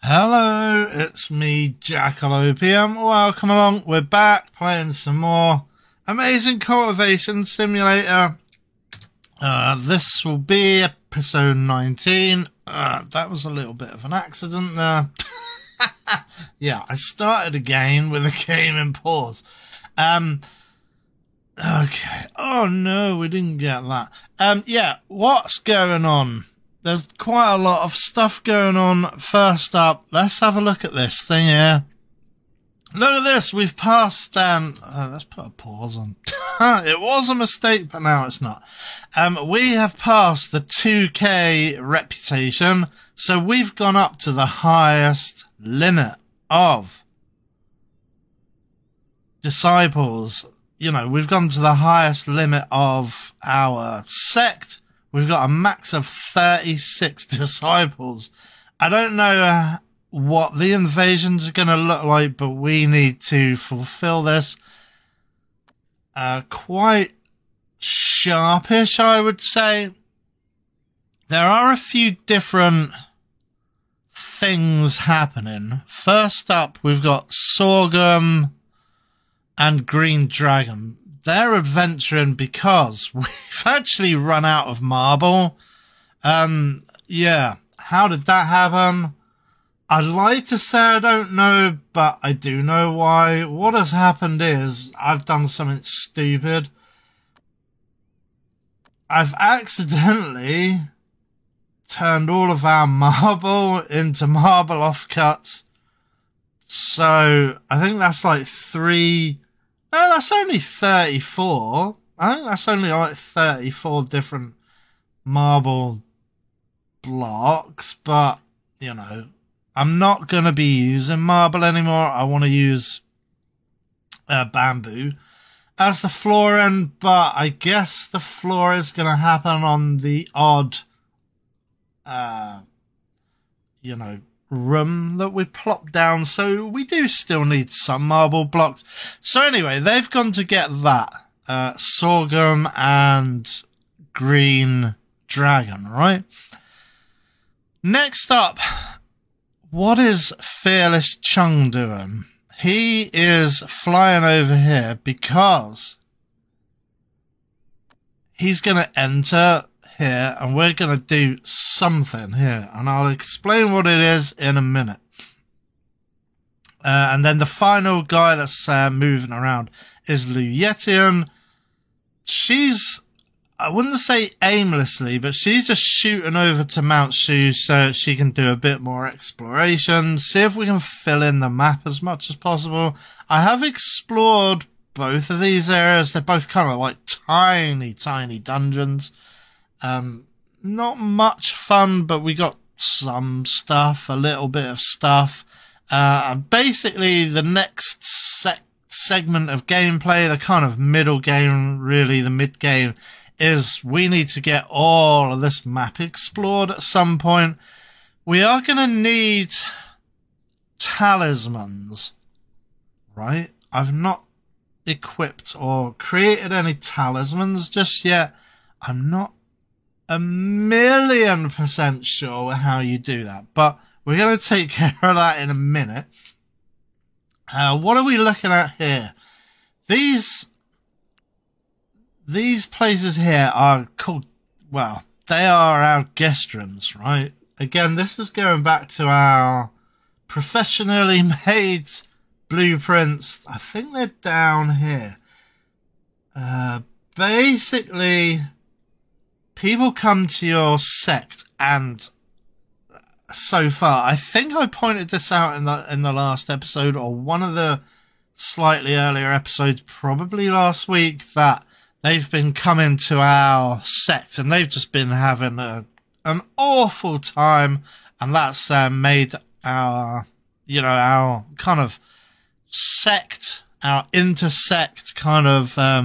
Hello, it's me, Jackalopium. Welcome along. We're back playing some more Amazing Cultivation Simulator. This will be episode 19. That was a little bit of an accident there. Yeah, I started again with a game in pause. Okay. Oh no, we didn't get that. Yeah, what's going on? There's quite a lot of stuff going on. First up, let's have a look at this thing here. Look at this. We've passed, let's put a pause on. It was a mistake, but now it's not. We have passed the 2K reputation. So we've gone up to the highest limit of disciples. You know, we've gone to the highest limit of our sect. We've got a max of 36 disciples. I don't know what the invasions are going to look like, but we need to fulfill this. Quite sharpish, I would say. There are a few different things happening. First up, we've got Sorghum and Green Dragon. They're adventuring because we've actually run out of marble. Yeah, how did that happen? I'd like to say I don't know, but I do know why. What has happened is I've done something stupid. I've accidentally turned all of our marble into marble offcuts. So I think that's like no, that's only 34. I think that's only like 34 different marble blocks. But, you know, I'm not going to be using marble anymore. I want to use bamboo as the floor end. But I guess the floor is going to happen on the odd, you know, room that we plop down, so we do still need some marble blocks. So anyway, they've gone to get that Sorghum and Green Dragon, right? Next up, what is Fearless Chung doing? He is flying over here because he's going to enter here, and we're going to do something here, and I'll explain what it is in a minute. And then the final guy that's moving around is Luyetian. She's, I wouldn't say aimlessly, but she's just shooting over to Mount Shu so she can do a bit more exploration, see if we can fill in the map as much as possible. I have explored both of these areas. They're both kind of like tiny dungeons. Not much fun, but we got some stuff, a little bit of stuff. Basically, the next segment of gameplay, the kind of middle game, really the mid game, is we need to get all of this map explored at some point. We are going to need talismans, right? I've not equipped or created any talismans just yet. I'm not 1,000,000% sure how you do that, but we're going to take care of that in a minute. What are we looking at here? These places here are called, well, they are our guest rooms, right? Again, this is going back to our professionally made blueprints. I think they're down here. Basically, people come to your sect, and so far, I think I pointed this out in the last episode, or one of the slightly earlier episodes, probably last week, that they've been coming to our sect and they've just been having an awful time, and that's made our, you know, our kind of sect, our intersect kind of, where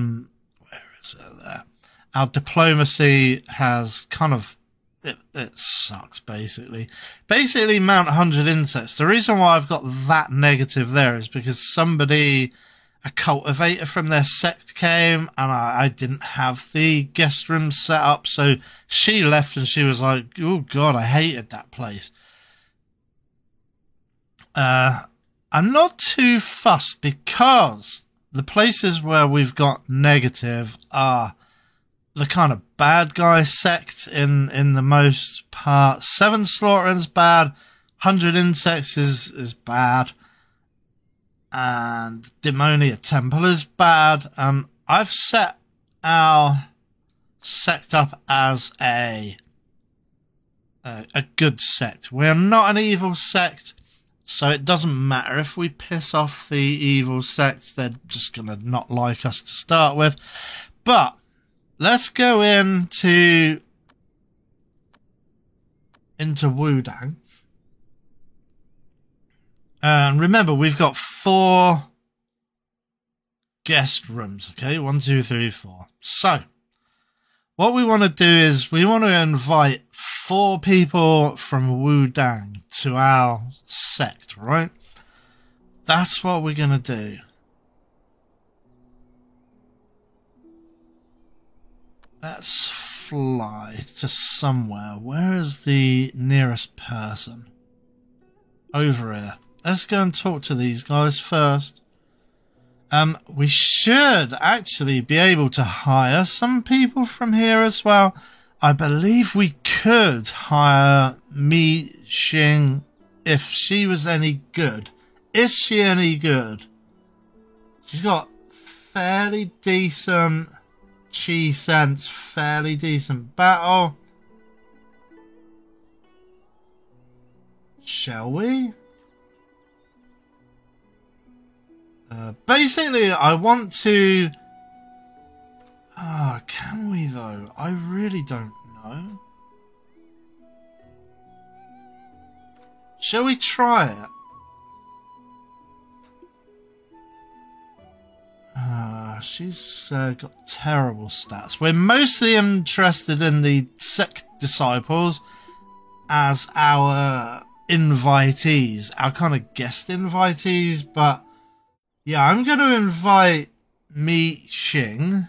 is it there? Our diplomacy has kind of, it sucks, basically. Basically, Mount 100 Insects. The reason why I've got that negative there is because somebody, a cultivator from their sect came, and I didn't have the guest room set up, so she left and she was like, oh god, I hated that place. I'm not too fussed because the places where we've got negative are the kind of bad guy sect in the most part. 7 Slaughtering's bad, 100 Insects is bad, and Demonia Temple is bad. I've set our sect up as a good sect. We're not an evil sect, so it doesn't matter if we piss off the evil sects. They're just gonna not like us to start with. But let's go into Wudang. And remember, we've got 4 guest rooms, okay? 1, 2, 3, 4. So what we want to do is we want to invite 4 people from Wudang to our sect, right? That's what we're going to do. Let's fly to somewhere. Where is the nearest person? Over here. Let's go and talk to these guys first. We should actually be able to hire some people from here as well. I believe we could hire Mi Xing if she was any good. Is she any good? She's got fairly decent chi sense, fairly decent battle. Shall we? Basically, I want to... can we though? I really don't know. Shall we try it? She's got terrible stats. We're mostly interested in the sect disciples as our invitees, our kind of guest invitees, but yeah, I'm going to invite Mi Xing,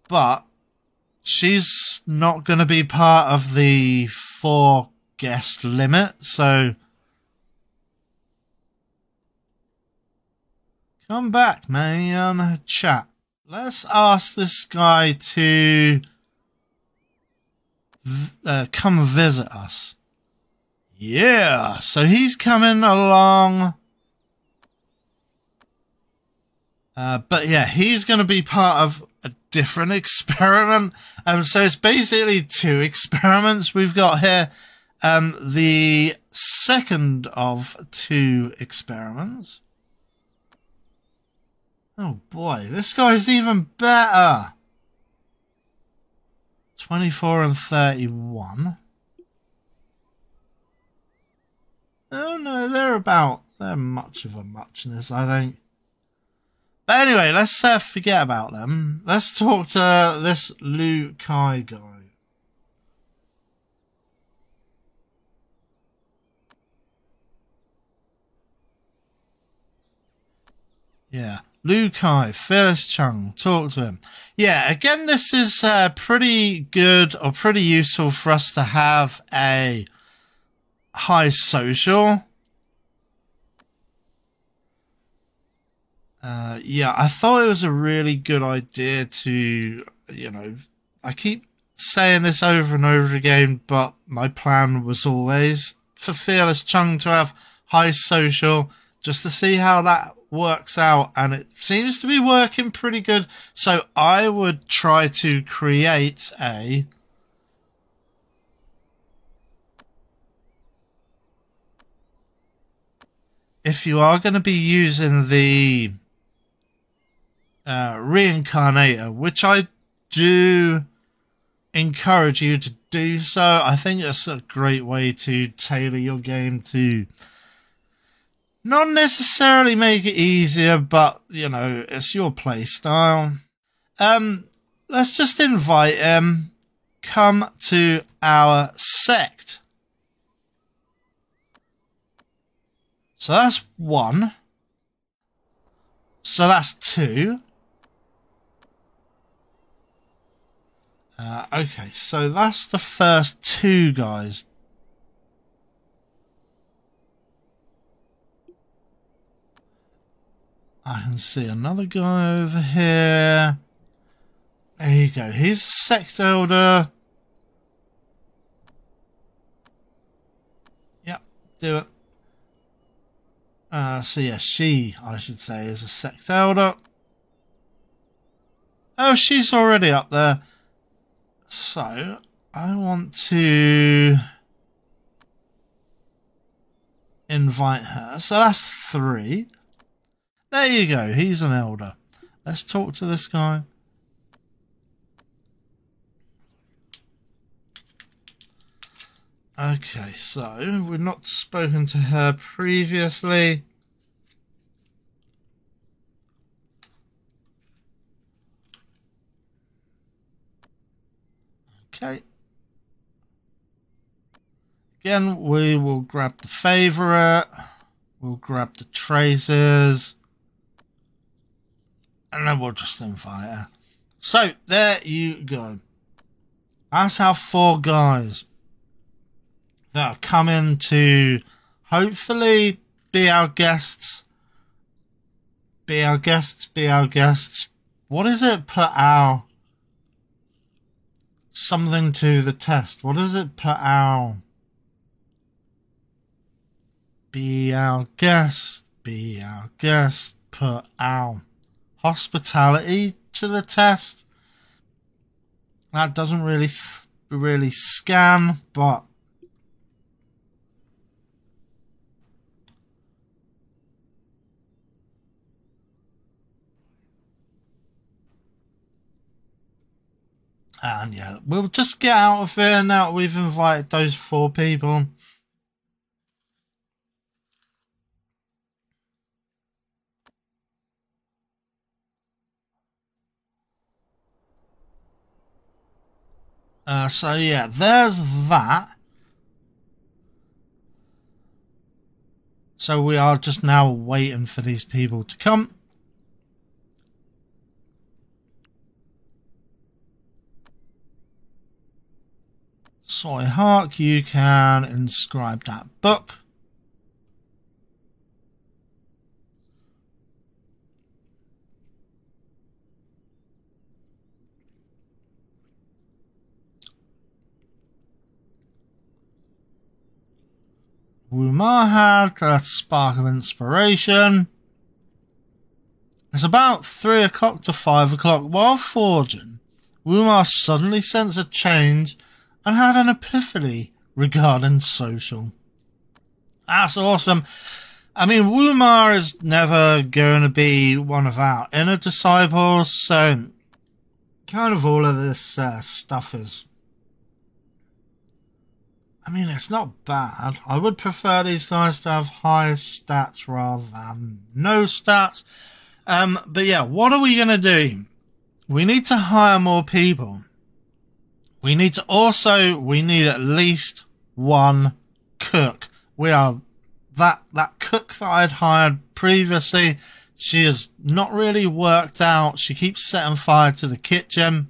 but she's not going to be part of the 4 guest limit, so come back, man. Chat. Let's ask this guy to come visit us. Yeah, so he's coming along. But yeah, he's going to be part of a different experiment. So it's basically 2 experiments we've got here. The second of 2 experiments. Oh boy, this guy's even better. 24 and 31. Oh no, they're much of a muchness, I think. But anyway, let's forget about them. Let's talk to this Lu Kai guy. Yeah, Lu Kai, Fearless Chung, talk to him. Yeah, again, this is pretty good or pretty useful for us to have a high social. Yeah, I thought it was a really good idea to, I keep saying this over and over again, but my plan was always for Fearless Chung to have high social, just to see how that works out, and it seems to be working pretty good. So I would try to create a if you are going to be using the reincarnator, which I do encourage you to do so. I think it's a great way to tailor your game to not necessarily make it easier, but, it's your play style. Let's just invite him. Come to our sect. So that's 1. So that's 2. Okay, so that's the first 2 guys. I can see another guy over here. There you go. He's a sect elder. Yep, do it. So yeah, she, I should say, is a sect elder. Oh, she's already up there. So, I want to invite her. So that's 3. There you go. He's an elder. Let's talk to this guy. Okay, so we've not spoken to her previously. Okay. Again, we will grab the favorite. We'll grab the traces. And then we'll just invite her. So, there you go. That's our 4 guys that are coming to hopefully be our guests. Be our guests, be our guests. What is it? Put our something to the test. What is it? Put our... Be our guest, be our guest, put our hospitality to the test. That doesn't really scan, but and yeah, we'll just get out of here now that we've invited those 4 people. So yeah, there's that. So we are just now waiting for these people to come. Soy Hark, you can inscribe that book. Wumar had a spark of inspiration. It's about 3 o'clock to 5 o'clock. While forging, Wumar suddenly sensed a change and had an epiphany regarding social. That's awesome. I mean, Wumar is never going to be one of our inner disciples, so kind of all of this stuff is... I mean, it's not bad. I would prefer these guys to have high stats rather than no stats. But yeah, what are we going to do? We need to hire more people. We need at least 1 cook. That cook that I'd hired previously, she has not really worked out. She keeps setting fire to the kitchen.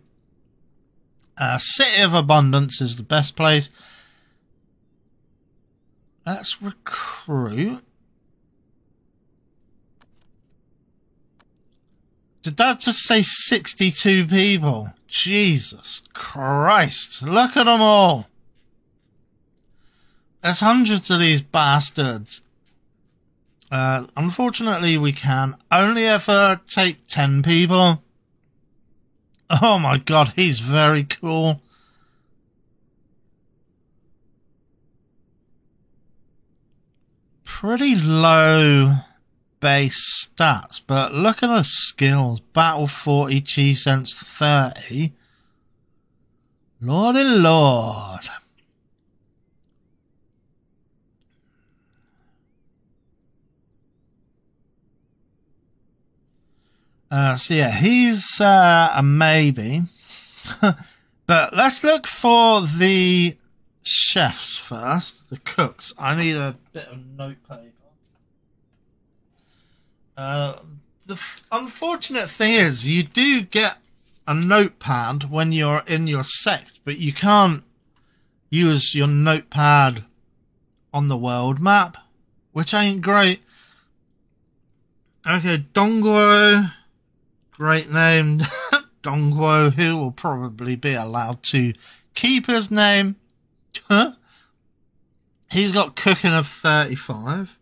City of Abundance is the best place. Let's recruit. Did that just say 62 people? Jesus Christ. Look at them all. There's hundreds of these bastards. Unfortunately, we can only ever take 10 people. Oh my god, he's very cool. Pretty low base stats, but look at the skills. Battle 40, chi sense 30. Lordy Lord. So yeah, he's a maybe. But let's look for the chefs first, the cooks. I need a bit of notepaper. The unfortunate thing is you do get a notepad when you're in your sect, but you can't use your notepad on the world map, which ain't great. Okay, Dongguo. Great name. Dongguo, who will probably be allowed to keep his name. Huh? He's got cooking of 35.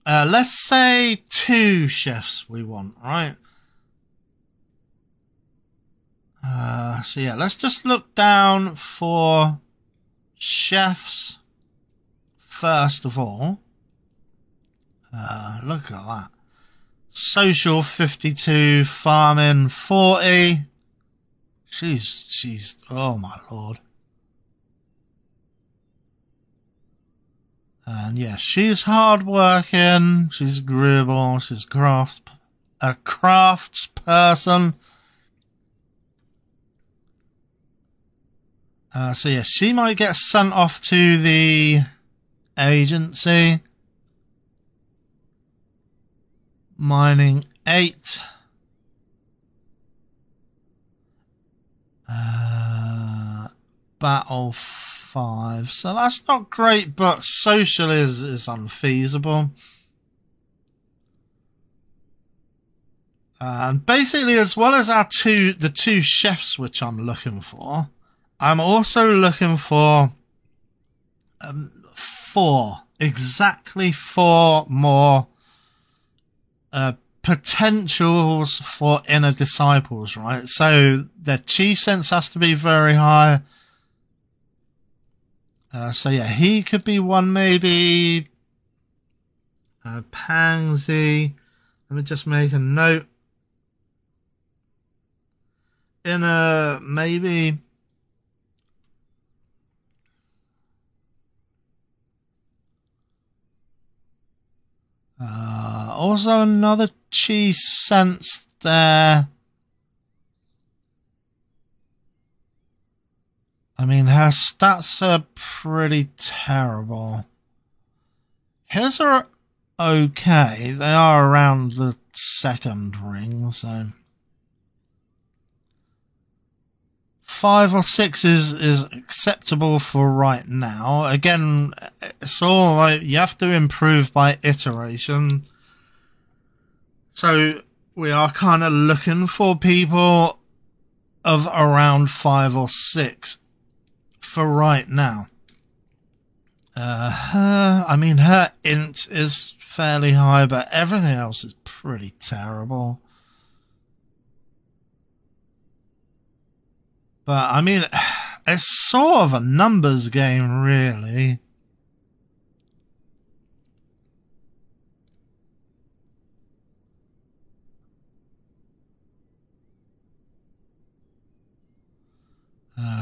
Let's say 2 chefs we want, right? So yeah, let's just look down for chefs first of all. Look at that. Social 52, farming 40. She's, oh my lord. And yeah, she's hardworking, she's agreeable, she's a crafts person. So yeah, she might get sent off to the agency. Mining 8. Battle 5. So that's not great, but social is unfeasible. And basically, as well as the two chefs which I'm looking for, I'm also looking for 4 more potentials for inner disciples, right? So their chi sense has to be very high. So yeah, he could be one maybe. Pangsy. Let me just make a note. Inner maybe. Also another chi sense there. I mean, her stats are pretty terrible. His are okay. They are around the 2nd ring, so 5 or 6 is acceptable for right now. Again, it's all like you have to improve by iteration. So we are kind of looking for people of around 5 or 6 for right now. Her int is fairly high, but everything else is pretty terrible. But I mean, it's sort of a numbers game, really.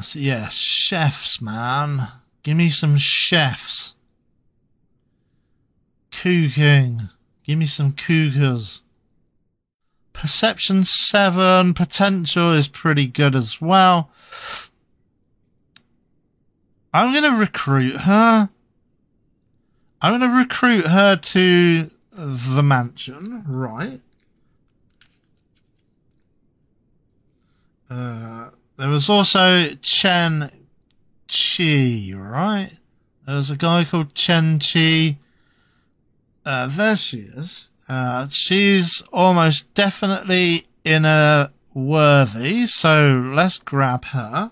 So yeah, chefs, man. Give me some chefs. Cooking. Give me some cookers. Perception 7. Potential is pretty good as well. I'm going to recruit her. I'm going to recruit her to the mansion, right? There was also Chen Chi, right? There was a guy called Chen Chi. There she is. She's almost definitely inner worthy, so let's grab her.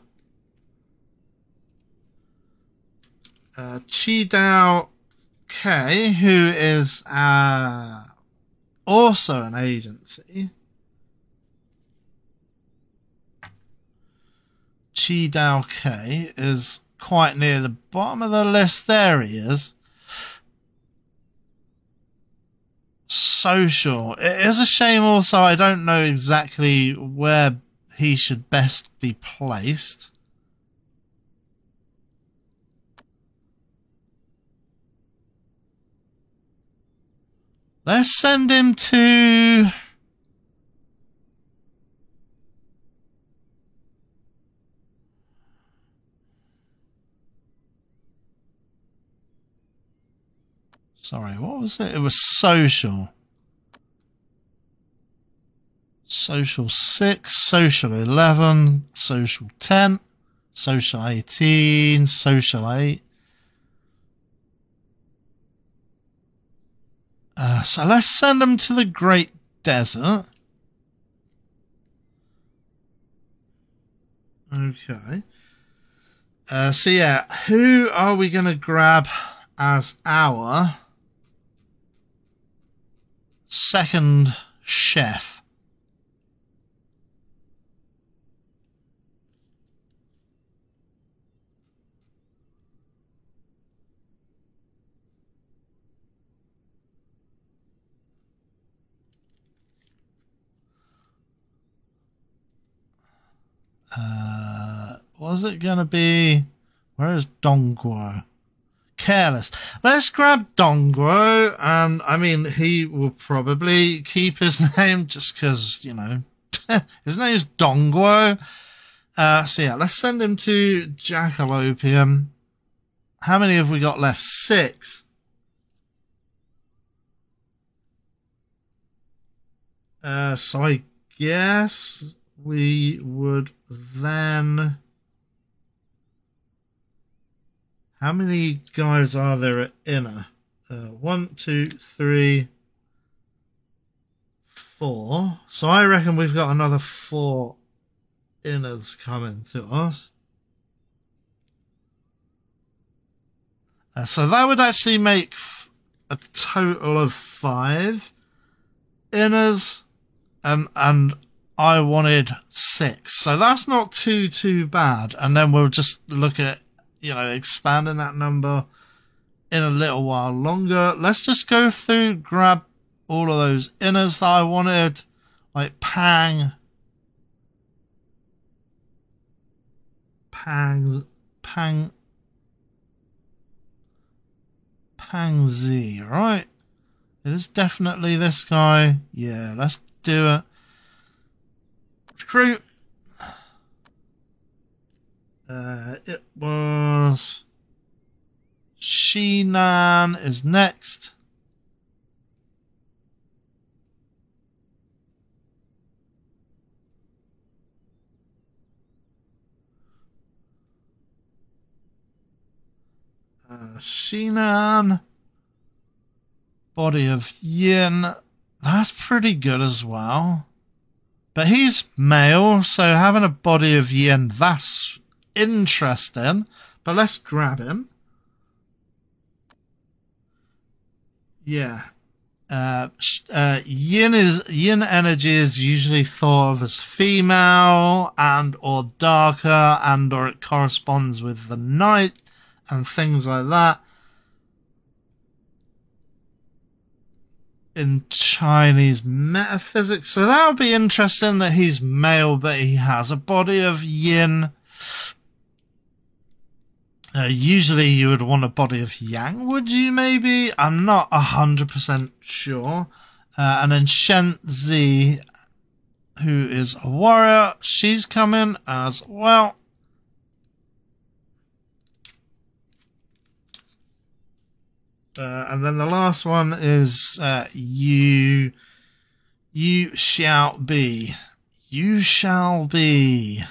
Chi Dao K, who is also an agency. Chi Dao K is quite near the bottom of the list. There he is. Social. It is a shame also I don't know exactly where he should best be placed. Let's send him to... Sorry, what was it? It was social. Social 6, social 11, social 10, social 18, social 8. So let's send him to the Great Desert. Okay. So yeah, who are we going to grab as our second chef? Was it going to be... Where is Dongguo? Careless. Let's grab Dongguo, and I mean, he will probably keep his name just because, you know, his name is Dongguo. So yeah, let's send him to Jackalopium. How many have we got left? 6. So I guess we would then... How many guys are there at Inner? 1, 2, 3, 4. So I reckon we've got another 4 Inners coming to us. So that would actually make a total of 5 Inners. And I wanted 6. So that's not too bad. And then we'll just look at, you know, expanding that number in a little while longer. Let's just go through, grab all of those Inners that I wanted, like Pang Z, right? It is definitely this guy. Yeah, let's do it. Recruit. It was Shinan is next. Shinan, body of Yin. That's pretty good as well. But he's male, so having a body of Yin, that's interesting. But let's grab him. Yeah. Yin energy is usually thought of as female and or darker, and or it corresponds with the night and things like that. In Chinese metaphysics. So that would be interesting that he's male, but he has a body of yin. Usually you would want a body of yang, would you maybe? I'm not 100% sure. And then Shen Zi, who is a warrior, she's coming as well. And then the last one is you shall be. You shall be.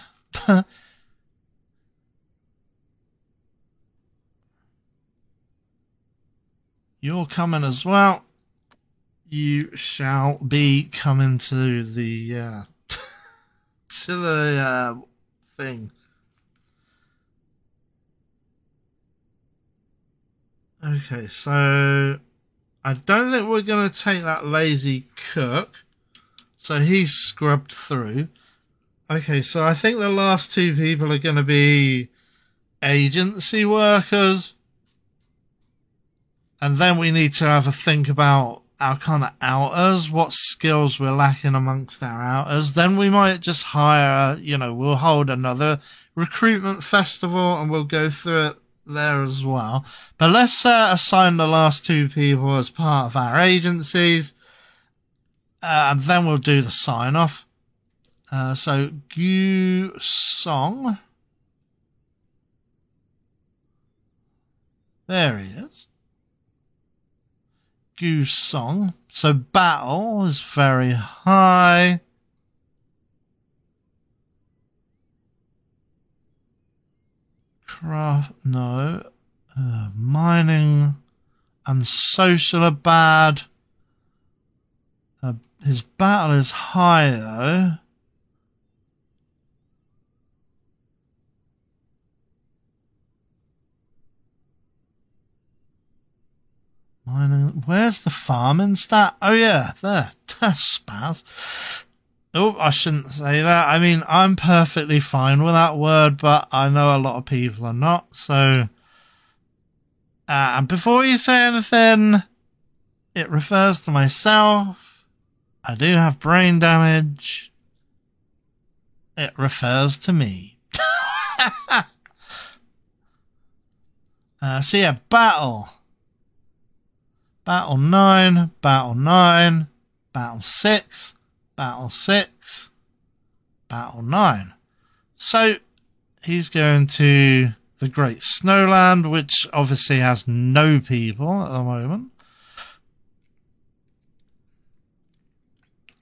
You're coming as well. You shall be coming to the to the thing. Okay, so I don't think we're going to take that lazy cook. So he's scrubbed through. Okay, so I think the last 2 people are going to be agency workers. And then we need to have a think about our kind of outers, what skills we're lacking amongst our outers. Then we might just hire, you know, we'll hold another recruitment festival and we'll go through it there as well. But let's assign the last 2 people as part of our agencies. And then we'll do the sign off. So Gu Song. There he is. Gu Song. So battle is very high. Craft, no. Mining and social are bad. His battle is high, though. Mining. Where's the farming stat? Oh, yeah, there. That's spaz. Oh, I shouldn't say that. I mean, I'm perfectly fine with that word, but I know a lot of people are not, so... and before you say anything, it refers to myself. I do have brain damage. It refers to me. So yeah, battle. Battle 9, battle 9, battle 6, battle 6, battle 9. So he's going to the Great Snowland, which obviously has no people at the moment.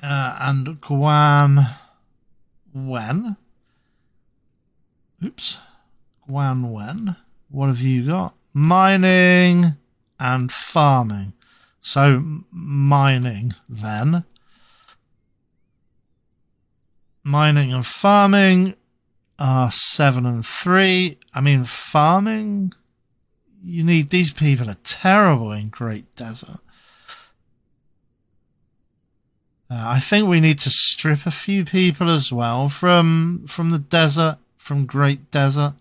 And Guan Wen. Oops. Guan Wen. What have you got? Mining and farming. So mining then. Mining and farming are 7 and 3. I mean, farming, you need, these people are terrible in Great Desert. I think we need to strip a few people as well from the desert, from Great Desert.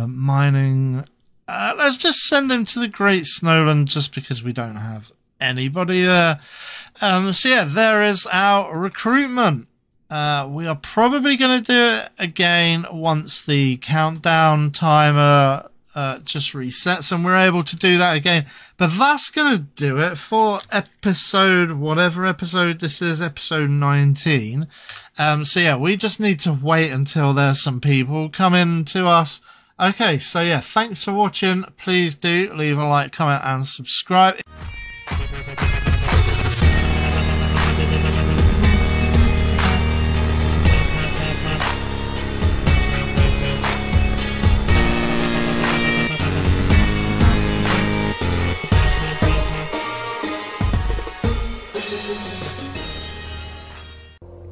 Mining. Let's just send him to the Great Snowland just because we don't have anybody there. So yeah, there is our recruitment. We are probably going to do it again once the countdown timer just resets and we're able to do that again. But that's going to do it for episode, whatever episode this is, episode 19. So yeah, we just need to wait until there's some people coming to us. Okay, so yeah, thanks for watching. Please do leave a like, comment and subscribe.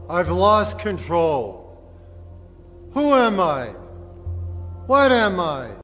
I've lost control. Who am I? What am I?